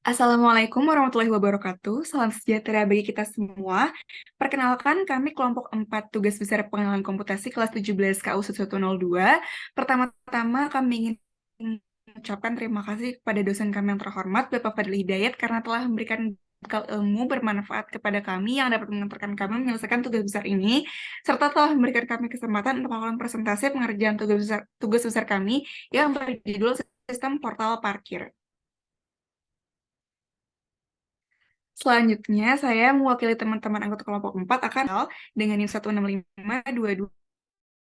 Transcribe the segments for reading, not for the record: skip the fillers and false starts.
Assalamualaikum warahmatullahi wabarakatuh. Salam sejahtera bagi kita semua. Perkenalkan, kami kelompok 4 tugas besar pengenalan komputasi kelas 17 KU 1102. Pertama-tama kami ingin mengucapkan terima kasih kepada dosen kami yang terhormat, Bapak Fadil Hidayat, karena telah memberikan bekal ilmu bermanfaat kepada kami yang dapat mengantarkan kami menyelesaikan tugas besar ini, serta telah memberikan kami kesempatan untuk melakukan presentasi pengerjaan tugas besar kami yang berjudul Sistem Portal Parkir. Selanjutnya, saya mewakili teman-teman anggota kelompok 4 akan dengan NIM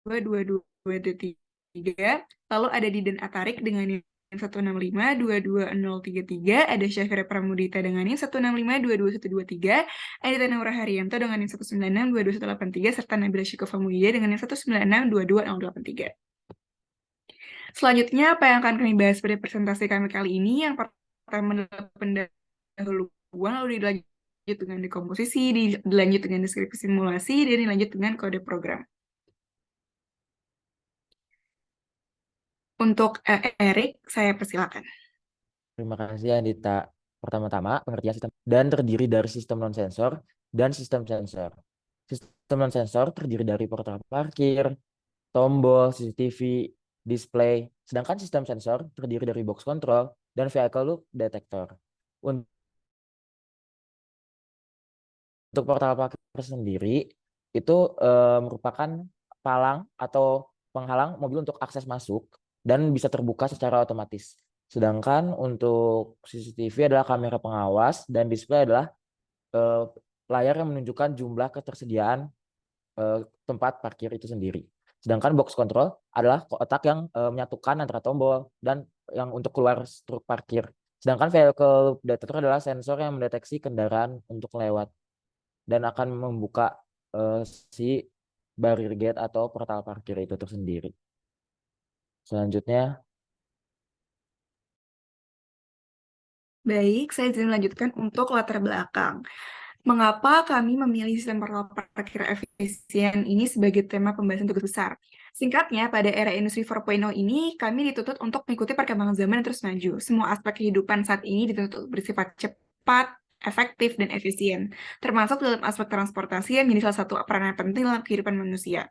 165222223. Lalu ada Didan Atarik dengan NIM 165222033, ada Syafira Pramudita dengan NIM 165222123, ada Tanawra Haryanto dengan NIM 196228183, serta Nabila Syukuf Mulia dengan NIM 196222083. Selanjutnya, apa yang akan kami bahas pada presentasi kami kali ini? Yang pertama adalah pendahuluan, lalu dilanjut dengan dekomposisi, dilanjut dengan deskripsi simulasi, dan dilanjut dengan kode program. Untuk Erik, saya persilakan. Terima kasih Andita. Pertama-tama, pengertian sistem dan terdiri dari sistem non-sensor dan sistem sensor. Sistem non-sensor terdiri dari portal parkir, tombol, CCTV, display. Sedangkan sistem sensor terdiri dari box control dan vehicle look detector. Untuk portal parkir sendiri, itu merupakan palang atau penghalang mobil untuk akses masuk dan bisa terbuka secara otomatis. Sedangkan untuk CCTV adalah kamera pengawas dan display adalah layar yang menunjukkan jumlah ketersediaan tempat parkir itu sendiri. Sedangkan box control adalah kotak yang menyatukan antara tombol dan yang untuk keluar struk parkir. Sedangkan vehicle detector adalah sensor yang mendeteksi kendaraan untuk lewat dan akan membuka si barrier gate atau portal parkir itu tersendiri. Selanjutnya, Baik, saya izin melanjutkan untuk latar belakang. Mengapa kami memilih sistem portal parkir efisien ini sebagai tema pembahasan tugas besar? Singkatnya, pada era industri 4.0 ini, kami dituntut untuk mengikuti perkembangan zaman yang terus maju. Semua aspek kehidupan saat ini dituntut bersifat cepat, efektif, dan efisien, termasuk dalam aspek transportasi yang menjadi salah satu peran yang penting dalam kehidupan manusia.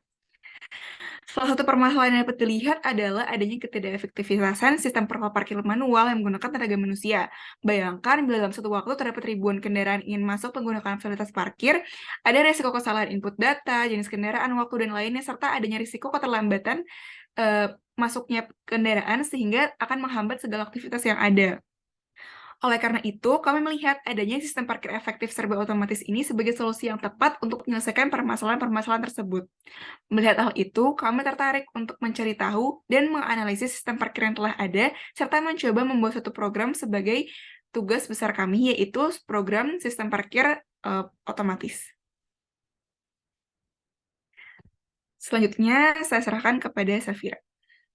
Salah satu permasalahan yang dapat dilihat adalah adanya ketidakefektifitasan sistem portal parkir manual yang menggunakan tenaga manusia. Bayangkan bila dalam satu waktu terdapat ribuan kendaraan ingin masuk menggunakan fasilitas parkir, ada risiko kesalahan input data, jenis kendaraan, waktu, dan lainnya, serta adanya risiko keterlambatan masuknya kendaraan sehingga akan menghambat segala aktivitas yang ada. Oleh karena itu, kami melihat adanya sistem parkir efektif serba otomatis ini sebagai solusi yang tepat untuk menyelesaikan permasalahan-permasalahan tersebut. Melihat hal itu, kami tertarik untuk mencari tahu dan menganalisis sistem parkir yang telah ada, serta mencoba membuat suatu program sebagai tugas besar kami, yaitu program sistem parkir otomatis. Selanjutnya, saya serahkan kepada Safira.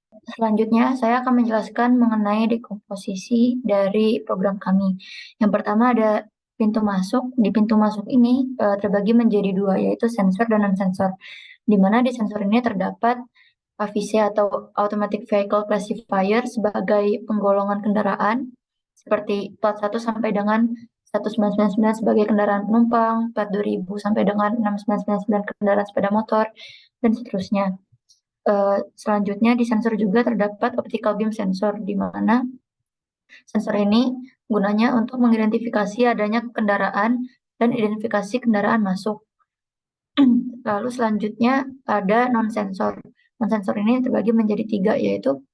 Selanjutnya, saya akan menjelaskan mengenai dekomposisi dari program kami. Yang pertama ada pintu masuk. Di pintu masuk ini terbagi menjadi dua, yaitu sensor dan non-sensor. Di mana di sensor ini terdapat AVC atau Automatic Vehicle Classifier sebagai penggolongan kendaraan, seperti plat 1 sampai dengan 1999 sebagai kendaraan penumpang, plat 2000 sampai dengan 6999 kendaraan sepeda motor, dan seterusnya. Selanjutnya di sensor juga terdapat optical beam sensor, di mana sensor ini gunanya untuk mengidentifikasi adanya kendaraan dan identifikasi kendaraan masuk. Lalu selanjutnya ada non-sensor. Non-sensor ini terbagi menjadi tiga, yaitu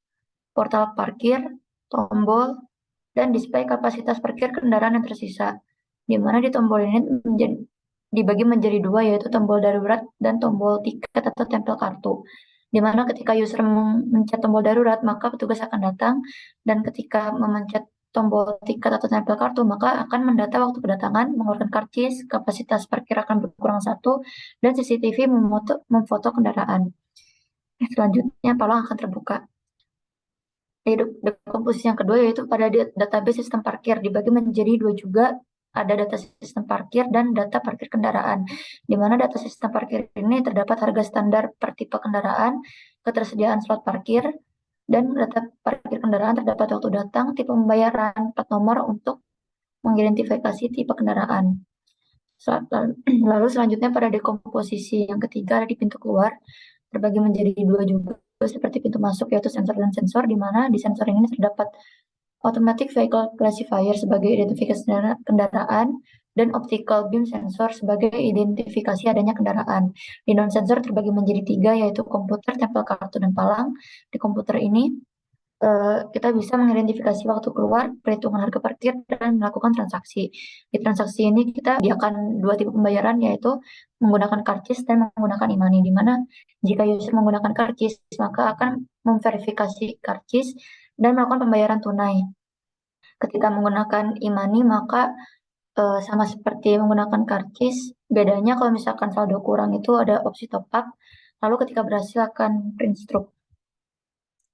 portal parkir, tombol, dan display kapasitas parkir kendaraan yang tersisa. Di mana di tombol ini dibagi menjadi dua, yaitu tombol darurat dan tombol tiket atau tempel kartu. Di mana ketika user memencet tombol darurat, maka petugas akan datang, dan ketika memencet tombol tiket atau tempel kartu, maka akan mendata waktu kedatangan, mengeluarkan karcis, kapasitas parkir akan berkurang 1, dan CCTV memfoto kendaraan. Selanjutnya, palang akan terbuka. Dekomposisi yang kedua yaitu pada database sistem parkir, dibagi menjadi dua juga, ada data sistem parkir dan data parkir kendaraan. Di mana data sistem parkir ini terdapat harga standar per tipe kendaraan, ketersediaan slot parkir, dan data parkir kendaraan terdapat waktu datang, tipe pembayaran, plat nomor untuk mengidentifikasi tipe kendaraan. Lalu selanjutnya pada dekomposisi yang ketiga ada di pintu keluar, terbagi menjadi dua juga seperti pintu masuk yaitu sensor dan sensor, di mana di sensor ini terdapat automatic vehicle classifier sebagai identifikasi kendaraan dan optical beam sensor sebagai identifikasi adanya kendaraan. Di non sensor terbagi menjadi tiga yaitu komputer, tempel kartu, dan palang. Di komputer ini kita bisa mengidentifikasi waktu keluar, perhitungan harga parkir, dan melakukan transaksi. Di transaksi ini kita sediakan dua tipe pembayaran, yaitu menggunakan karcis dan menggunakan e-money, di mana jika user menggunakan karcis, maka akan memverifikasi karcis dan melakukan pembayaran tunai. Ketika menggunakan e-money, maka sama seperti menggunakan karcis, bedanya kalau misalkan saldo kurang itu ada opsi top up, lalu ketika berhasil akan print stroke.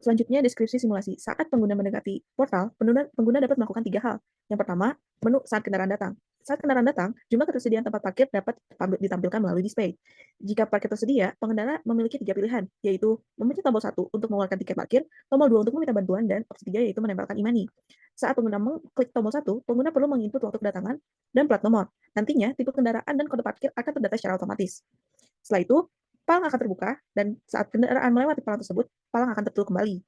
Selanjutnya, deskripsi simulasi. Saat pengguna mendekati portal, pengguna dapat melakukan 3 hal. Yang pertama, menu saat kendaraan datang. Saat kendaraan datang, jumlah ketersediaan tempat parkir dapat ditampilkan melalui display. Jika parkir tersedia, pengendara memiliki 3 pilihan, yaitu memencet tombol 1 untuk mengeluarkan tiket parkir, tombol 2 untuk meminta bantuan, dan opsi 3 yaitu menempelkan e-money. Saat pengguna mengklik tombol 1, pengguna perlu menginput waktu kedatangan dan plat nomor. Nantinya, tipe kendaraan dan kode parkir akan terdata secara otomatis. Setelah itu, palang akan terbuka, dan saat kendaraan melewati palang tersebut, palang akan tertutup kembali.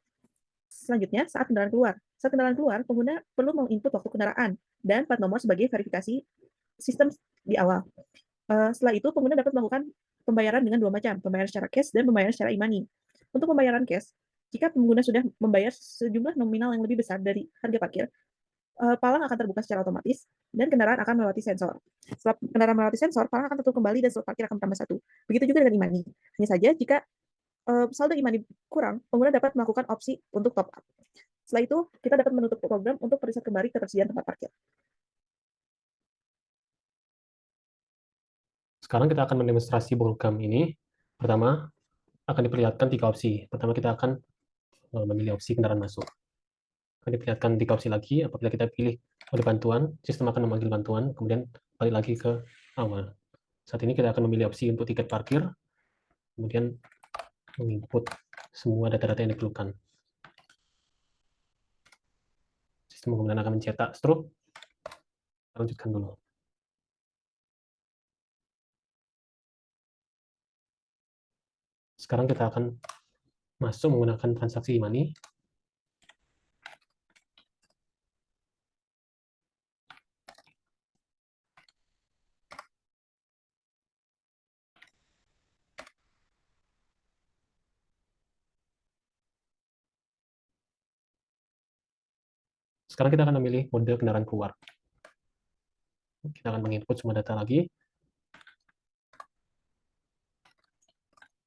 Selanjutnya, saat kendaraan keluar. Saat kendaraan keluar, pengguna perlu menginput waktu kendaraan dan plat nomor sebagai verifikasi sistem di awal. Setelah itu, pengguna dapat melakukan pembayaran dengan 2 macam, pembayaran secara cash dan pembayaran secara e-money. Untuk pembayaran cash, jika pengguna sudah membayar sejumlah nominal yang lebih besar dari harga parkir, palang akan terbuka secara otomatis dan kendaraan akan melewati sensor. Setelah kendaraan melewati sensor, palang akan tertutup kembali dan slot parkir akan bertambah 1. Begitu juga dengan e-money. Hanya saja jika saldo e-money kurang, pengguna dapat melakukan opsi untuk top up. Setelah itu, kita dapat menutup program untuk periset kembali ketersediaan tempat parkir. Sekarang kita akan mendemonstrasi program ini. Pertama, akan diperlihatkan 3 opsi. Pertama, kita akan memilih opsi kendaraan masuk. Akan diperlihatkan 3 opsi lagi. Apabila kita pilih mode bantuan, sistem akan memanggil bantuan, kemudian balik lagi ke awal. Saat ini kita akan memilih opsi untuk tiket parkir, kemudian menginput semua data-data yang diperlukan. Sistem kemudian akan mencetak struk. Lanjutkan dulu. Sekarang kita akan masuk menggunakan transaksi e-money. Sekarang kita akan memilih mode kendaraan keluar. Kita akan menginput semua data lagi.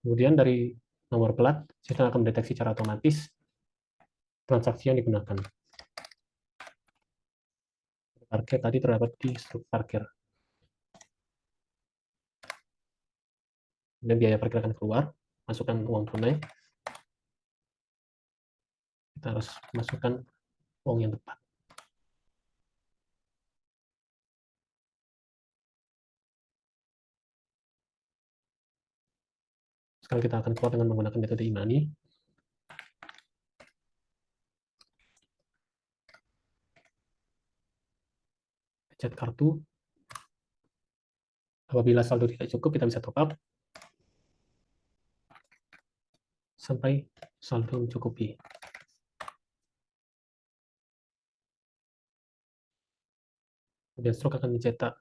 Kemudian dari nomor plat, sistem akan mendeteksi secara otomatis transaksi yang digunakan. Parkir tadi terdapat di struk parkir. Dan biaya parkir akan keluar, masukkan uang tunai. Kita harus masukkan uang yang tepat. Sekarang kita akan keluar dengan menggunakan metode e-money. Pencet kartu. Apabila saldo tidak cukup, kita bisa top up sampai saldo mencukupi. Kemudian struk akan mencetak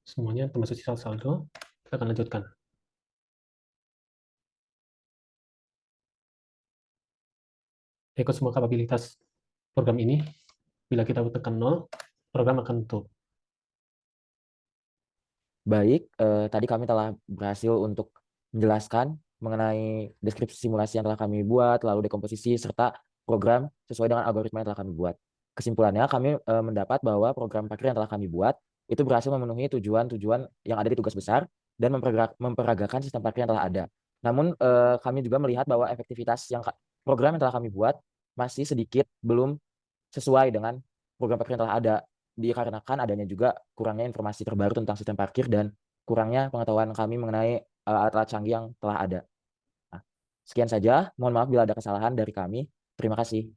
semuanya termasuk sisa saldo. Kita akan lanjutkan. Ikut semua kapabilitas program ini. Bila kita tekan 0, program akan tutup. Baik, tadi kami telah berhasil untuk menjelaskan mengenai deskripsi simulasi yang telah kami buat, lalu dekomposisi, serta program sesuai dengan algoritma yang telah kami buat. Kesimpulannya, kami mendapat bahwa program parkir yang telah kami buat itu berhasil memenuhi tujuan-tujuan yang ada di tugas besar dan memperagakan sistem parkir yang telah ada. Namun, kami juga melihat bahwa efektivitas program yang telah kami buat masih sedikit belum sesuai dengan program parkir yang telah ada, dikarenakan adanya juga kurangnya informasi terbaru tentang sistem parkir dan kurangnya pengetahuan kami mengenai alat-alat canggih yang telah ada. Nah, sekian saja, mohon maaf bila ada kesalahan dari kami. Terima kasih.